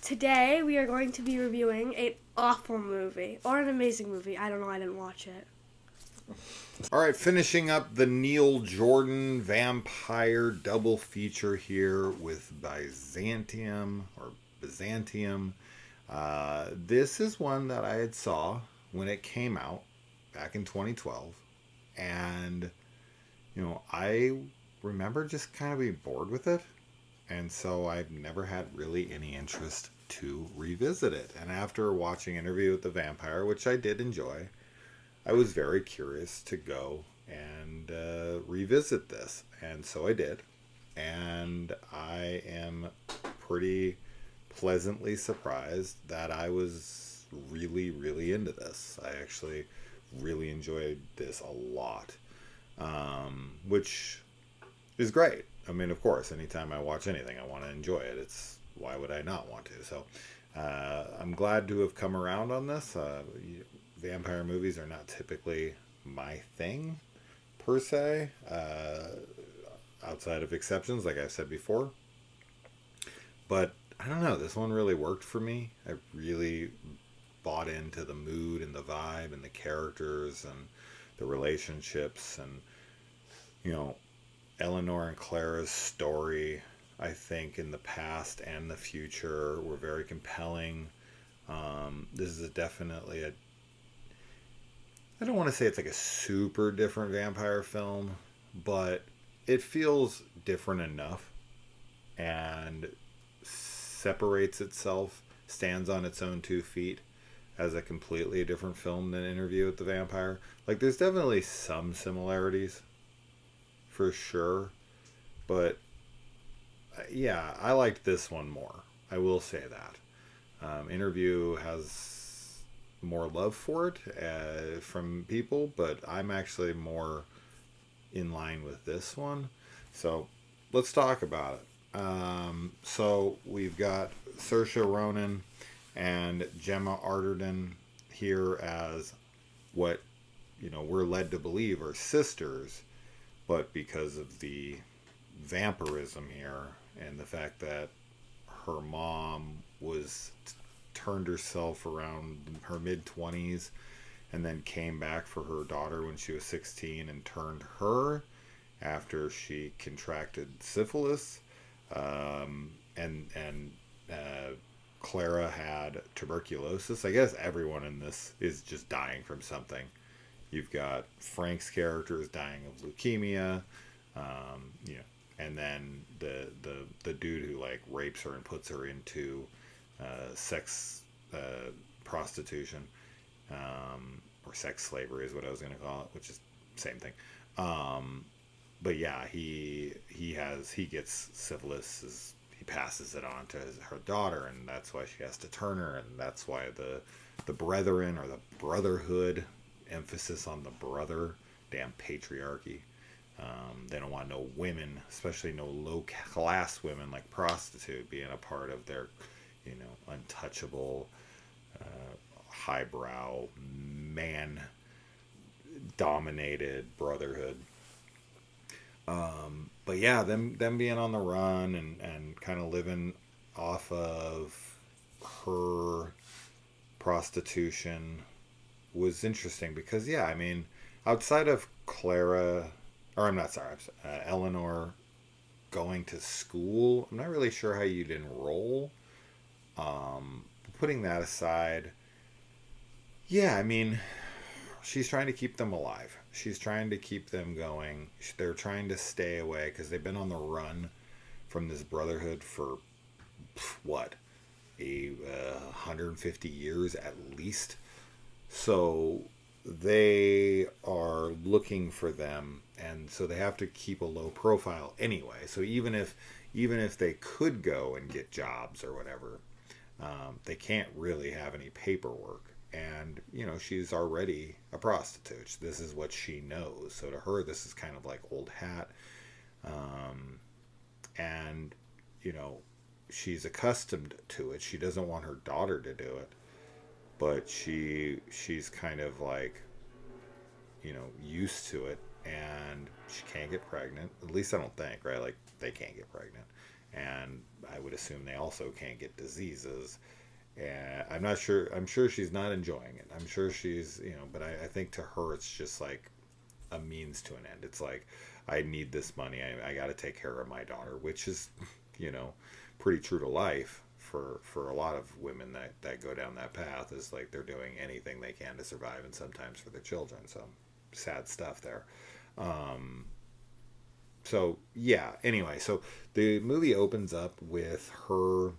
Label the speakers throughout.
Speaker 1: Today we are going to be reviewing an awful movie or an amazing movie. I don't know. I didn't watch it.
Speaker 2: All right, finishing up the Neil Jordan vampire double feature here with Byzantium. This is one that I had saw when it came out back in 2012, and I remember just kind of being bored with it, and so I've never had really any interest to revisit it. And after watching Interview with the Vampire, which I did enjoy, I was very curious to go and revisit this. And so I did. And I am pretty pleasantly surprised that I was really, really into this. I actually really enjoyed this a lot, which is great. I mean, of course, anytime I watch anything, I want to enjoy it. It's why would I not want to? So I'm glad to have come around on this. Vampire movies are not typically my thing per se, outside of exceptions, like I've said before. But I don't know, this one really worked for me. I really bought into the mood and the vibe and the characters and the relationships and, you know, Eleanor and Clara's story, I think, in the past and the future were very compelling. This is definitely a I don't want to say it's like a super different vampire film, but it feels different enough and separates itself, stands on its own 2 feet as a completely different film than Interview with the Vampire. Like, there's definitely some similarities, for sure, but yeah, I liked this one more. I will say that. Interview has more love for it from people, but I'm actually more in line with this one. So let's talk about it. So we've got Saoirse Ronan and Gemma Arterton here as what we're led to believe are sisters, but because of the vampirism here and the fact that her mom was turned herself around her mid 20s and then came back for her daughter when she was 16 and turned her after she contracted syphilis, and Clara had tuberculosis. I guess everyone in this is just dying from something. You've got Frank's character is dying of leukemia, you know, and then the dude who like rapes her and puts her into sex prostitution, or sex slavery is what I was going to call it, which is same thing. But yeah, he gets syphilis. He passes it on to her daughter, and that's why she has to turn her, and that's why the brethren or the brotherhood, emphasis on the brother, damn patriarchy. They don't want no women, especially no low class women like prostitute, being a part of their, untouchable, highbrow, man dominated brotherhood. But yeah, them being on the run and kind of living off of her prostitution was interesting because, yeah, I mean, outside of Clara, or I'm not sorry, Eleanor going to school, I'm not really sure how you'd enroll. Putting that aside, yeah, I mean, she's trying to keep them alive. She's trying to keep them going. They're trying to stay away because they've been on the run from this brotherhood for what, 150 years at least. So they are looking for them, and so they have to keep a low profile anyway. So even if they could go and get jobs or whatever, they can't really have any paperwork. And she's already a prostitute. This is what she knows. So to her, this is kind of like old hat. And she's accustomed to it. She doesn't want her daughter to do it, but she's kind of like used to it, and she can't get pregnant. At least I don't think, right? Like, they can't get pregnant, and I would assume they also can't get diseases. And I'm not sure. I'm sure she's not enjoying it. I'm sure she's, but I think to her it's just like a means to an end. It's like, I need this money. I got to take care of my daughter, which is, you know, pretty true to life for a lot of women that go down that path. Is like they're doing anything they can to survive, and sometimes for their children. So sad stuff there. Um, so yeah. Anyway, so the movie opens up with her,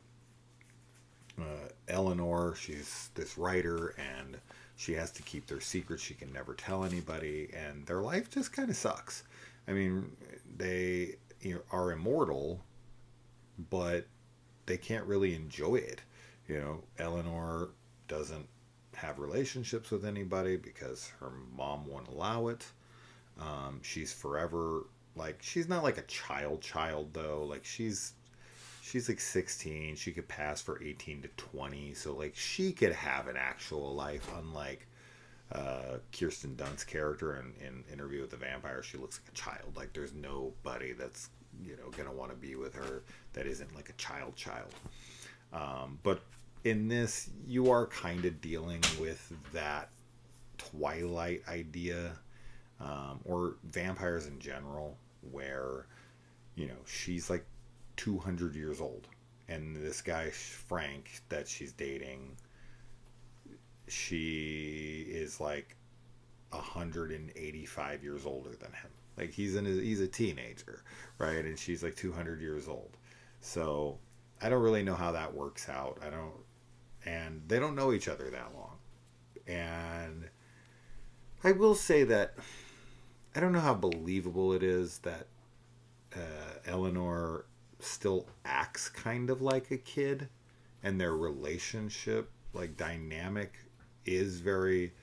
Speaker 2: Eleanor. She's this writer, and she has to keep their secret. She can never tell anybody, and their life just kind of sucks. I mean, they, are immortal, but they can't really enjoy it. Eleanor doesn't have relationships with anybody because her mom won't allow it. She's forever, like, she's not like a child though. Like, she's like 16. She could pass for 18 to 20. So like she could have an actual life, unlike Kirsten Dunst's character in Interview with the Vampire. She looks like a child. Like, there's nobody that's gonna want to be with her that isn't like a child. But in this, you are kind of dealing with that Twilight idea, or vampires in general, where she's like 200 years old, and this guy Frank that she's dating, she is like 185 years older than him. Like, he's a teenager, right? And she's like 200 years old. So I don't really know how that works out. I don't, and they don't know each other that long. And I will say that I don't know how believable it is that Eleanor still acts kind of like a kid, and their relationship, like, dynamic is very,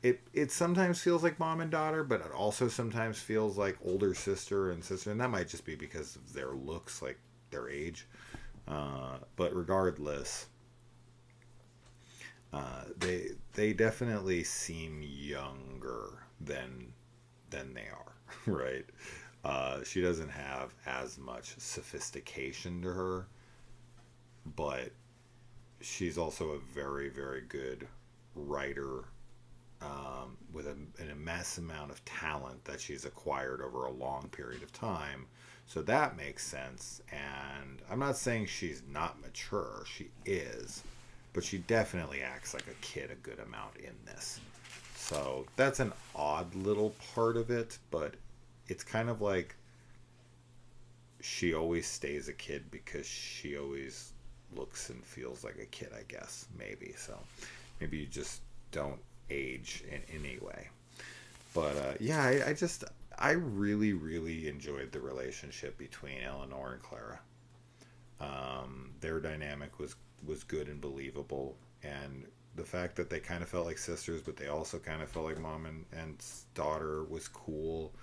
Speaker 2: it sometimes feels like mom and daughter, but it also sometimes feels like older sister and sister, and that might just be because of their looks, like their age. But regardless, they definitely seem younger than they are, right? She doesn't have as much sophistication to her, but she's also a very, very good writer, with an immense amount of talent that she's acquired over a long period of time. So that makes sense. And I'm not saying she's not mature. She is. But she definitely acts like a kid a good amount in this. So that's an odd little part of it, but it's kind of like she always stays a kid because she always looks and feels like a kid, I guess. Maybe. So maybe you just don't age in any way. But yeah, I really, really enjoyed the relationship between Eleanor and Clara. Their dynamic was good and believable, and the fact that they kind of felt like sisters, but they also kind of felt like mom and daughter, was cool.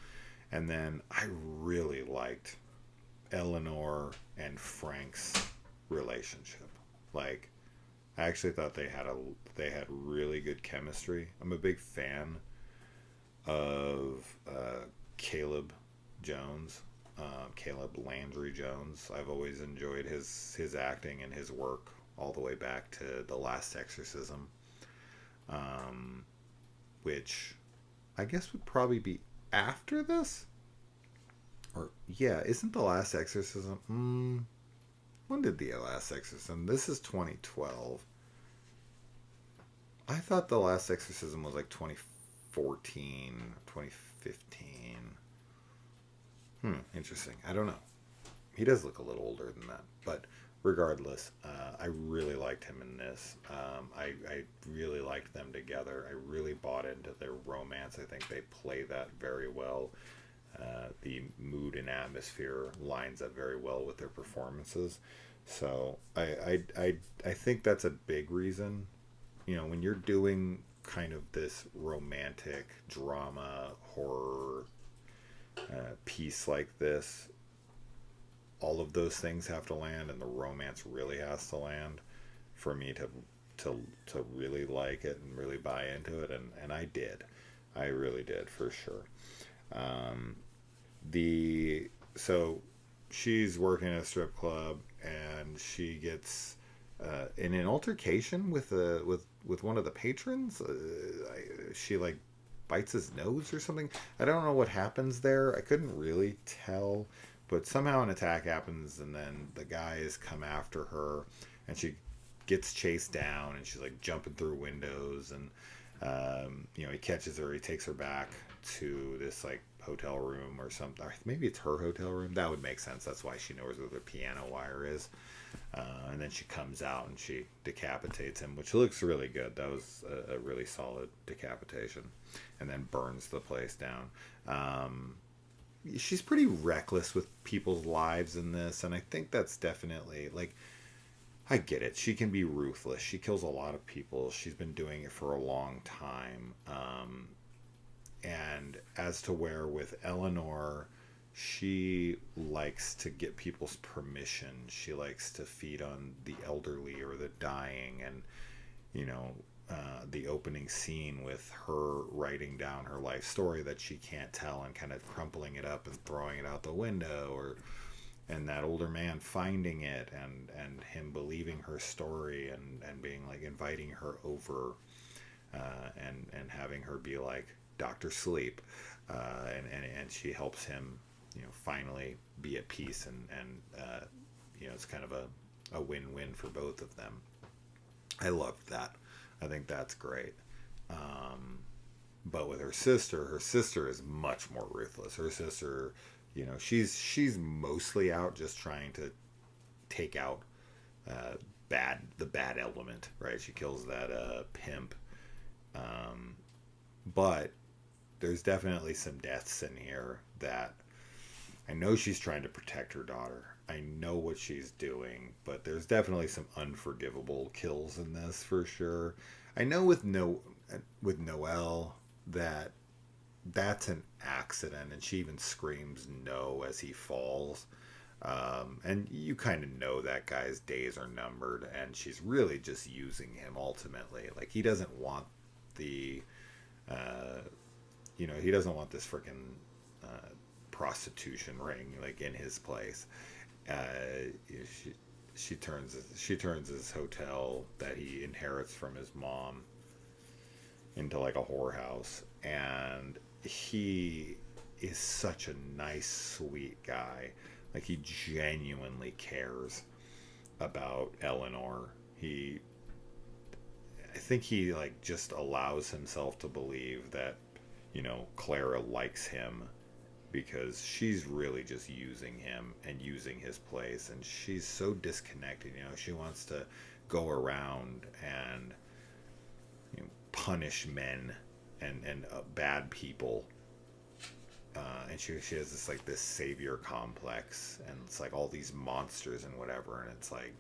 Speaker 2: And then I really liked Eleanor and Frank's relationship. Like, I actually thought they had really good chemistry. I'm a big fan of Caleb Jones, Caleb Landry Jones. I've always enjoyed his acting and his work all the way back to The Last Exorcism, which I guess would probably be after this. Or yeah, isn't The Last Exorcism? When did The Last Exorcism? This is 2012. I thought The Last Exorcism was like 2014, 2015. Interesting. I don't know. He does look a little older than that. But regardless, I really liked him in this. I really liked them together. I really bought into their romance. I think they play that very well. The mood and atmosphere lines up very well with their performances. So I think that's a big reason. When you're doing kind of this romantic drama horror piece like this, all of those things have to land, and the romance really has to land for me to really like it and really buy into it, and I did. I really did, for sure. So she's working at a strip club, and she gets in an altercation with one of the patrons. She like bites his nose or something. I don't know what happens there. I couldn't really tell, but somehow an attack happens, and then the guys come after her, and she gets chased down, and she's like jumping through windows, and he catches her. He takes her back to this like hotel room or something. Maybe it's her hotel room. That would make sense. That's why she knows where the piano wire is. And then she comes out and she decapitates him, which looks really good. That was a really solid decapitation. And then burns the place down. She's pretty reckless with people's lives in this, and I think that's definitely like, I get it. She can be ruthless. She kills a lot of people. She's been doing it for a long time. And as to where with Eleanor, she likes to get people's permission. She likes to feed on the elderly or the dying. And, the opening scene with her writing down her life story that she can't tell and kind of crumpling it up and throwing it out the window, and that older man finding it, and him believing her story, and being like inviting her over, and having her be like Dr. Sleep, and she helps him, finally be at peace, and it's kind of a win-win for both of them. I loved that. I think that's great. But with her sister is much more ruthless. Her sister, she's mostly out just trying to take out the bad element, right? She kills that pimp. But there's definitely some deaths in here that I know she's trying to protect her daughter. I know what she's doing, but there's definitely some unforgivable kills in this for sure. I know with Noelle that's an accident, and she even screams no as he falls. And you kind of know that guy's days are numbered, and she's really just using him ultimately. Like, he doesn't want the, he doesn't want this freaking prostitution ring like in his place. She turns his hotel that he inherits from his mom into like a whorehouse, and he is such a nice, sweet guy. Like, he genuinely cares about Eleanor. I think he like just allows himself to believe that, Clara likes him, because she's really just using him and using his place, and she's so disconnected. She wants to go around and punish men and bad people, and she has this savior complex, and it's like all these monsters and whatever, and it's like,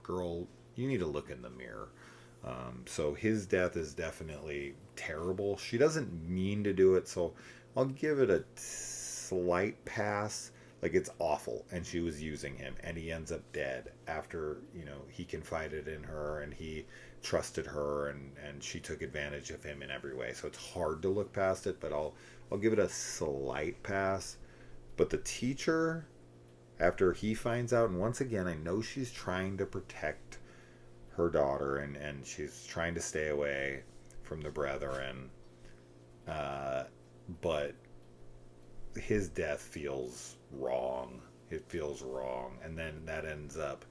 Speaker 2: girl, you need to look in the mirror. So his death is definitely terrible. She doesn't mean to do it, so I'll give it a slight pass. Like, it's awful, and she was using him, and he ends up dead after he confided in her, and he trusted her, and she took advantage of him in every way. So it's hard to look past it, but I'll give it a slight pass. But the teacher, after he finds out, and once again, I know she's trying to protect her daughter, and she's trying to stay away from the brethren, but his death feels wrong. It feels wrong. And then that ends up,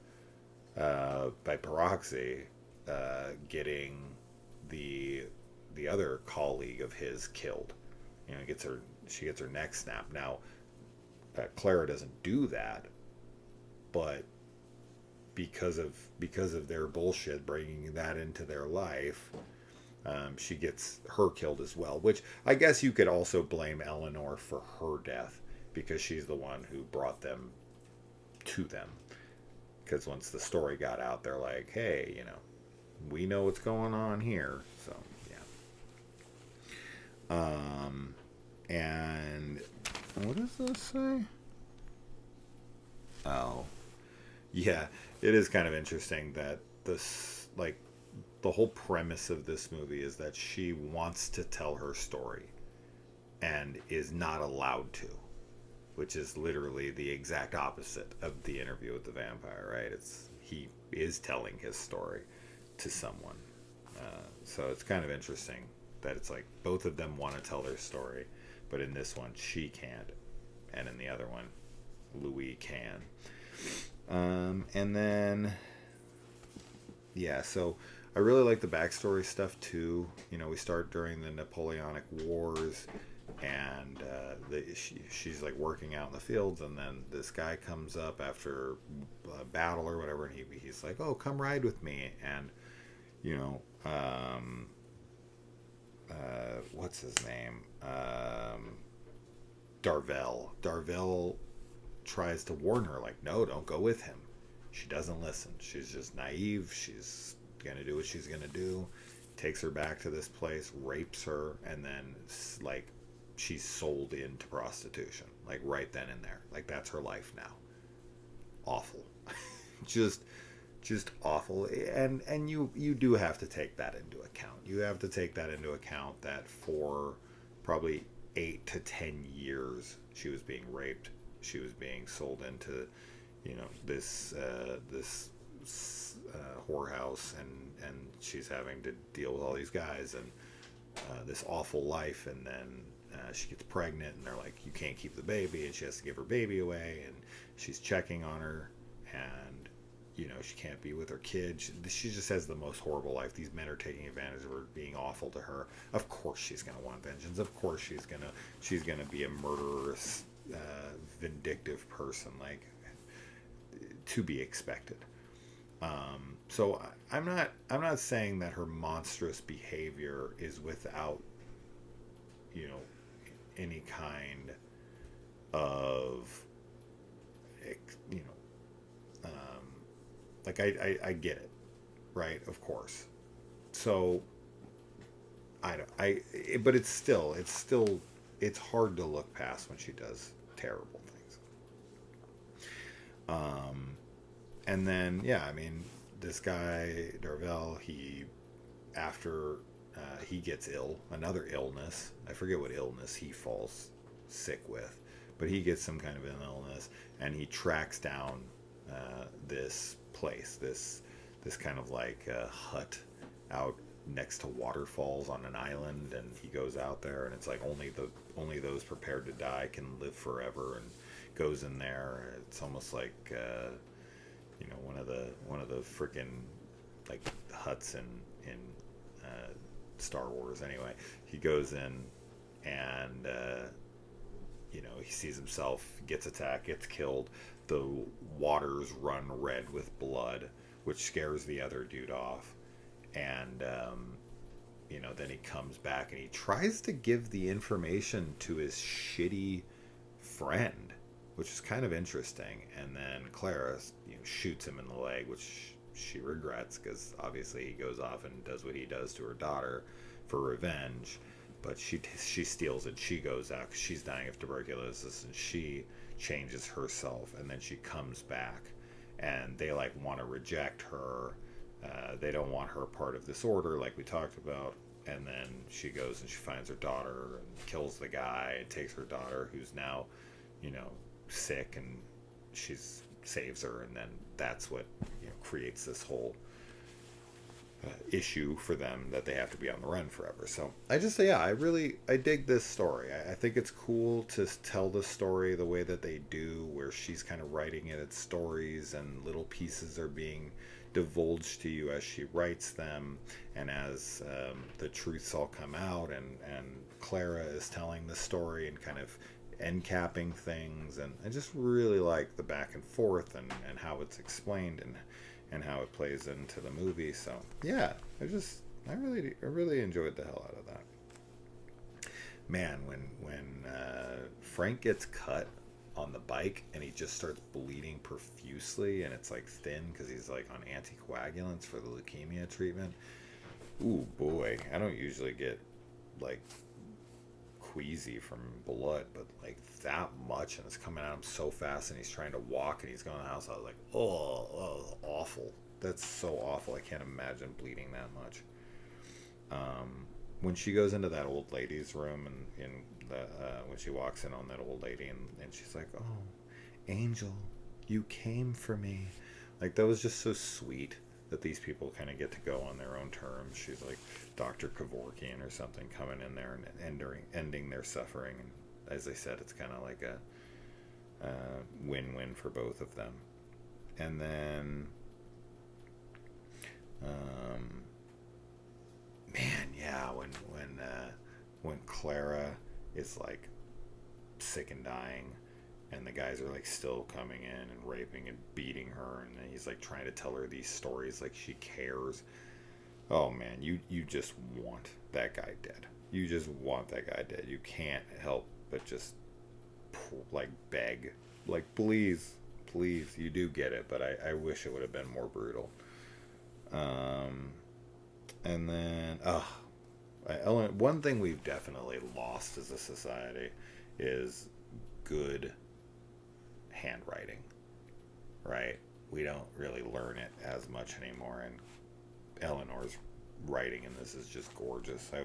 Speaker 2: by proxy, getting the other colleague of his killed. She gets her neck snapped. Now, Clara doesn't do that, but because of their bullshit bringing that into their life, she gets her killed as well, which I guess you could also blame Eleanor for her death, because she's the one who brought them to them. Because once the story got out, they're like, hey, we know what's going on here. So, yeah. And what does this say? Oh, yeah. It is kind of interesting that this, like, the whole premise of this movie is that she wants to tell her story and is not allowed to. which is literally the exact opposite of the interview with the vampire, right? He is telling his story to someone. So it's kind of interesting that it's like both of them want to tell their story, but in this one she can't, and in the other one Louis can. And then yeah, so I really like the backstory stuff too. You know, we start during the Napoleonic Wars, and she's like working out in the fields, and then this guy comes up after a battle or whatever, and he's like, "Oh, come ride with me," and you know, what's his name? Darvell tries to warn her, like, no, don't go with him. She doesn't listen. She's just naive. She's gonna do what she's gonna do. Takes her back to this place, rapes her, and then like she's sold into prostitution, like right then and there. Like that's her life now. Awful. just awful. And you do have to take that into account. You have to take that into account that for probably 8 to 10 years she was being raped. She was being sold into, you know, this whorehouse, and she's having to deal with all these guys and this awful life, and then she gets pregnant, and they're like, you can't keep the baby, and she has to give her baby away, and she's checking on her, and you know, she can't be with her kid. She just has the most horrible life. These men are taking advantage of her, being awful to her. Of course she's going to want vengeance. Of course she's going to be a murderous, vindictive person, like to be expected. So I'm not saying that her monstrous behavior is without, you know, any kind of, you know, like I get it, right? Of course. So but it's hard to look past when she does terrible things. And then yeah, I mean, this guy Darvell, after he gets ill, another illness. I forget what illness he falls sick with, but he gets some kind of an illness, and he tracks down this place, this kind of like hut out next to waterfalls on an island, and he goes out there, and it's like only those prepared to die can live forever, and goes in there. It's almost like you know, one of the freaking like huts in Star Wars. Anyway, he goes in, and you know, he sees himself, gets attacked, gets killed. The waters run red with blood, which scares the other dude off. And you know, then he comes back and he tries to give the information to his shitty friend, which is kind of interesting. And then Clara, you know, shoots him in the leg, which she regrets, because obviously he goes off and does what he does to her daughter for revenge. But she steals it. She goes out because she's dying of tuberculosis, and she changes herself, and then she comes back, and they like want to reject her. They don't want her part of this order, like we talked about. And then she goes and she finds her daughter and kills the guy and takes her daughter, who's now, you know, sick, and she saves her. And then that's what, you know, creates this whole issue for them, that they have to be on the run forever. So I just say, yeah, I dig this story. I think it's cool to tell the story the way that they do, where she's kind of writing it as stories, and little pieces are being divulged to you as she writes them, and as the truths all come out, and Clara is telling the story and kind of end capping things. And I just really like the back and forth, and how it's explained, and how it plays into the movie. So yeah, I really enjoyed the hell out of that. Man, when Frank gets cut on the bike and he just starts bleeding profusely, and it's like thin because he's like on anticoagulants for the leukemia treatment. Ooh boy, I don't usually get like queasy from blood, but like that much, and it's coming at him so fast, and he's trying to walk, and he's going to the house. I was like, oh, awful. That's so awful. I can't imagine bleeding that much. when she goes into that old lady's room, and in the when she walks in on that old lady, and she's like, "Oh, Angel, you came for me." Like, that was just so sweet that these people kind of get to go on their own terms. She's like Dr. Kevorkian or something, coming in there and ending their suffering. And as I said, it's kind of like a win-win for both of them. And then, man, yeah, when Clara is like sick and dying, and the guys are like still coming in and raping and beating her, and he's like trying to tell her these stories like she cares. Oh man, you just want that guy dead. You just want that guy dead. You can't help but just like beg, like, please, please. You do get it, but I wish it would have been more brutal. And then Ellen, one thing we've definitely lost as a society is good handwriting, right? We don't really learn it as much anymore, and Eleanor's writing in this is just gorgeous. I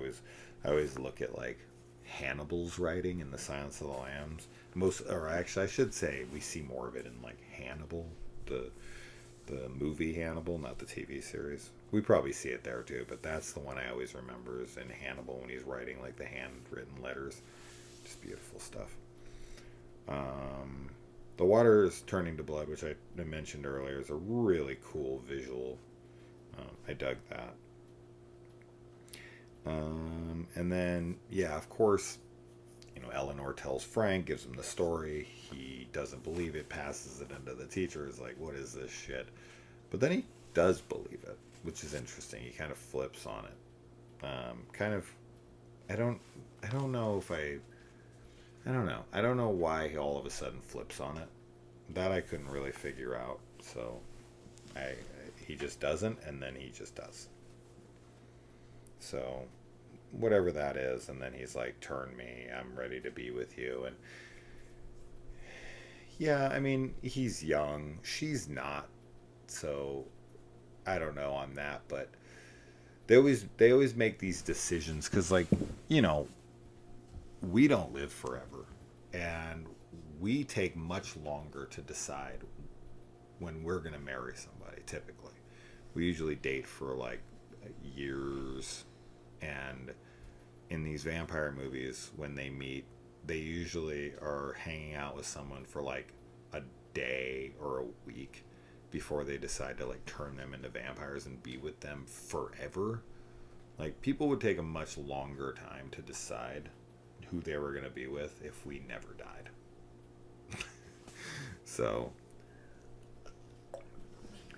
Speaker 2: always look at like Hannibal's writing in The Silence of the Lambs. Or actually, I should say we see more of it in like Hannibal, the movie Hannibal, not the TV series. We probably see it there too, but that's the one I always remember is in Hannibal when he's writing like the handwritten letters. Just beautiful stuff. The water is turning to blood, which I mentioned earlier, is a really cool visual. I dug that. And then, yeah, of course, Eleanor tells Frank, gives him the story. He doesn't believe it, passes it into the teacher. Is like, what is this shit? But then he does believe it, which is interesting. He kind of flips on it. I don't know if I don't know. I don't know why he all of a sudden flips on it. That I couldn't really figure out. So he just doesn't, and then he just does. So whatever that is, and then he's like, turn me, I'm ready to be with you. And yeah, I mean, he's young, she's not, so I don't know on that, but they always make these decisions because, like, we don't live forever, and we take much longer to decide when we're going to marry somebody. Typically we usually date for like years, and in these vampire movies, when they meet, they usually are hanging out with someone for like a day or a week before they decide to like turn them into vampires and be with them forever. Like, people would take a much longer time to decide who they were going to be with if we never died. So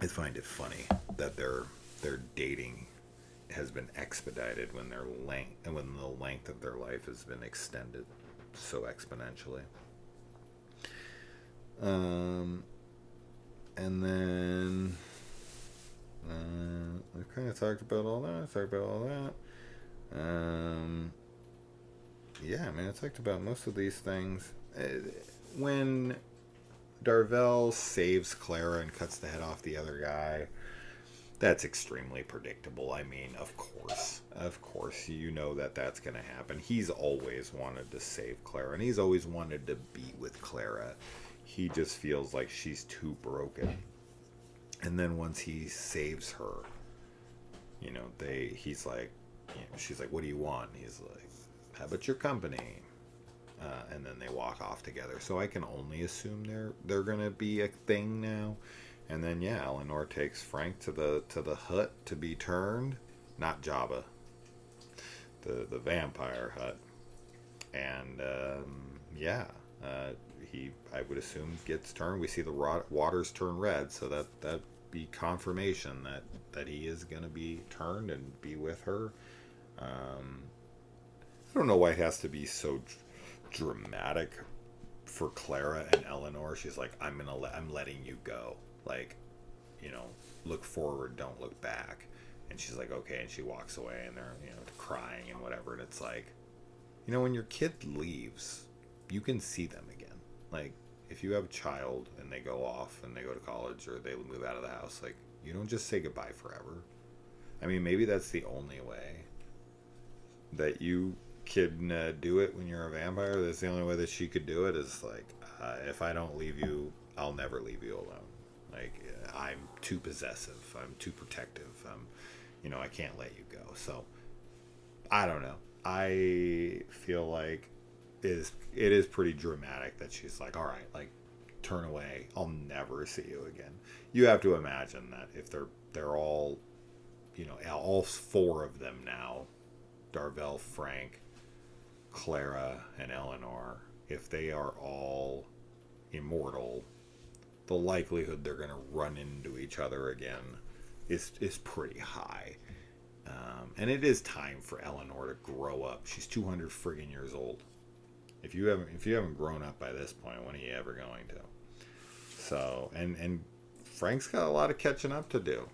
Speaker 2: I find it funny that their dating has been expedited when the length of their life has been extended so exponentially. And then I kind of talked about all that. Yeah, man, I talked about most of these things. When Darvell saves Clara and cuts the head off the other guy, that's extremely predictable. I mean, of course, that's going to happen. He's always wanted to save Clara, and he's always wanted to be with Clara. He just feels like she's too broken. And then once he saves her, he's like, she's like, what do you want? And he's like, how about your company? And then they walk off together. So I can only assume they're going to be a thing now. And then, yeah, Eleanor takes Frank to the hut to be turned. Not Jabba. The vampire hut. And, he, I would assume, gets turned. We see the waters turn red, so that'd be confirmation that he is going to be turned and be with her. I don't know why it has to be so dramatic for Clara and Eleanor. She's like, I'm letting you go. Like, look forward, don't look back. And she's like, okay, and she walks away, and they're, crying and whatever. And it's like, when your kid leaves, you can see them again. Like, if you have a child and they go off and they go to college or they move out of the house, like, you don't just say goodbye forever. I mean, maybe that's the only way. that you can do it when you're a vampire. That's the only way that she could do it is like, if I don't leave you, I'll never leave you alone. Like, I'm too possessive. I'm too protective. I can't let you go. So, I don't know. I feel like it is pretty dramatic that she's like, all right, like, turn away. I'll never see you again. You have to imagine that if they're all, all four of them now, Darvell, Frank, Clara, and Eleanor, if they are all immortal, the likelihood they're going to run into each other again is pretty high. And it is time for Eleanor to grow up. She's 200 friggin' years old. If you haven't grown up by this point, when are you ever going to? So, and Frank's got a lot of catching up to do.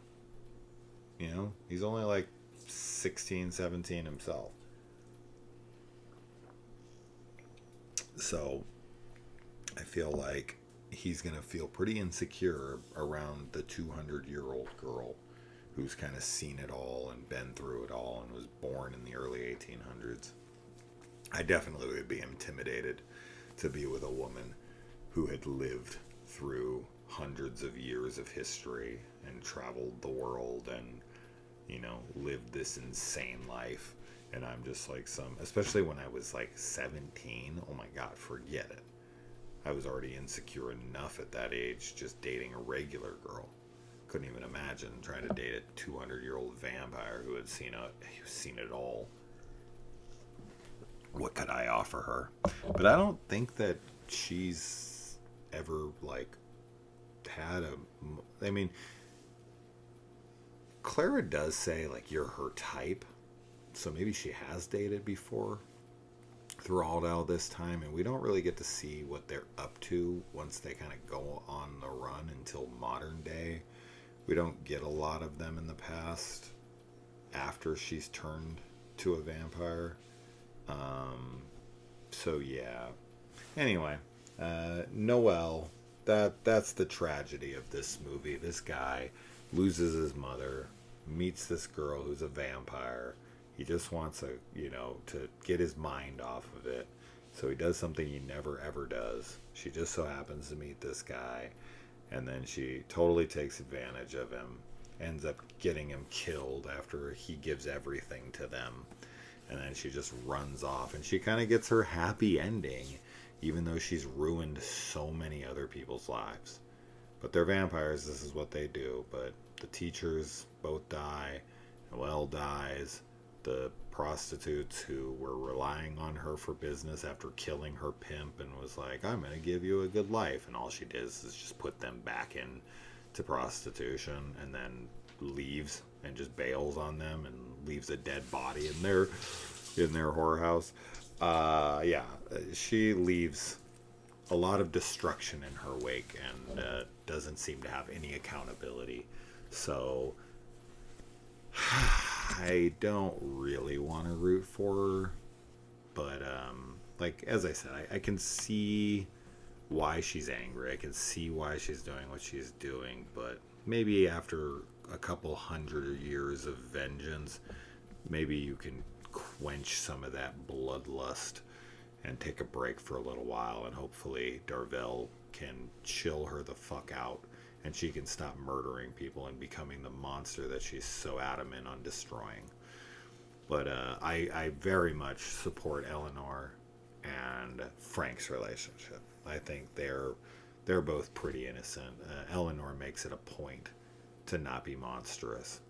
Speaker 2: He's only like 16, 17 himself. So, I feel like he's going to feel pretty insecure around the 200-year-old girl who's kind of seen it all and been through it all and was born in the early 1800s. I definitely would be intimidated to be with a woman who had lived through hundreds of years of history and traveled the world and, lived this insane life. And I'm just like especially when I was like 17, oh my God, forget it. I was already insecure enough at that age just dating a regular girl. Couldn't even imagine trying to date a 200-year-old vampire who had seen it all. What could I offer her? But I don't think that she's ever had I mean, Clara does say you're her type, so maybe she has dated before throughout all this time, and we don't really get to see what they're up to once they kind of go on the run until modern day. We don't get a lot of them in the past after she's turned to a vampire. So yeah. Anyway, Noel, that's the tragedy of this movie. This guy loses his mother, meets this girl who's a vampire. He just wants to get his mind off of it. So he does something he never ever does. She just so happens to meet this guy, and then she totally takes advantage of him, ends up getting him killed after he gives everything to them. And then she just runs off, and she kind of gets her happy ending, even though she's ruined so many other people's lives. But they're vampires, this is what they do. But the teachers both die, Noelle dies, the prostitutes who were relying on her for business after killing her pimp and was like, I'm going to give you a good life. And all she does is just put them back into prostitution, and then leaves and just bails on them and leaves a dead body in their whorehouse. Yeah, she leaves a lot of destruction in her wake and doesn't seem to have any accountability. So I don't really want to root for her, but as I said, I can see why she's angry. I can see why she's doing what she's doing, but maybe after a couple hundred years of vengeance, maybe you can quench some of that bloodlust and take a break for a little while, and hopefully Darvell can chill her the fuck out and she can stop murdering people and becoming the monster that she's so adamant on destroying. But I very much support Eleanor and Frank's relationship. I think they're both pretty innocent. Eleanor makes it a point to not be monstrous,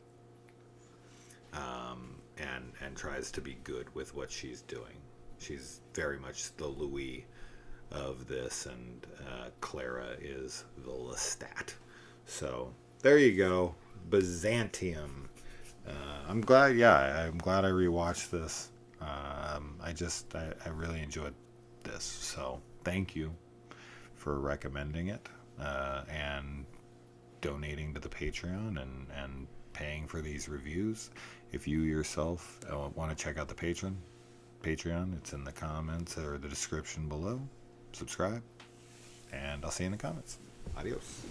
Speaker 2: and tries to be good with what she's doing. She's very much the Louis of this, and Clara is the Lestat. So there you go, Byzantium. I'm glad I rewatched this. I really enjoyed this. So thank you for recommending it and donating to the Patreon and paying for these reviews. If you yourself want to check out the Patreon, it's in the comments or the description below. Subscribe, and I'll see you in the comments. Adios.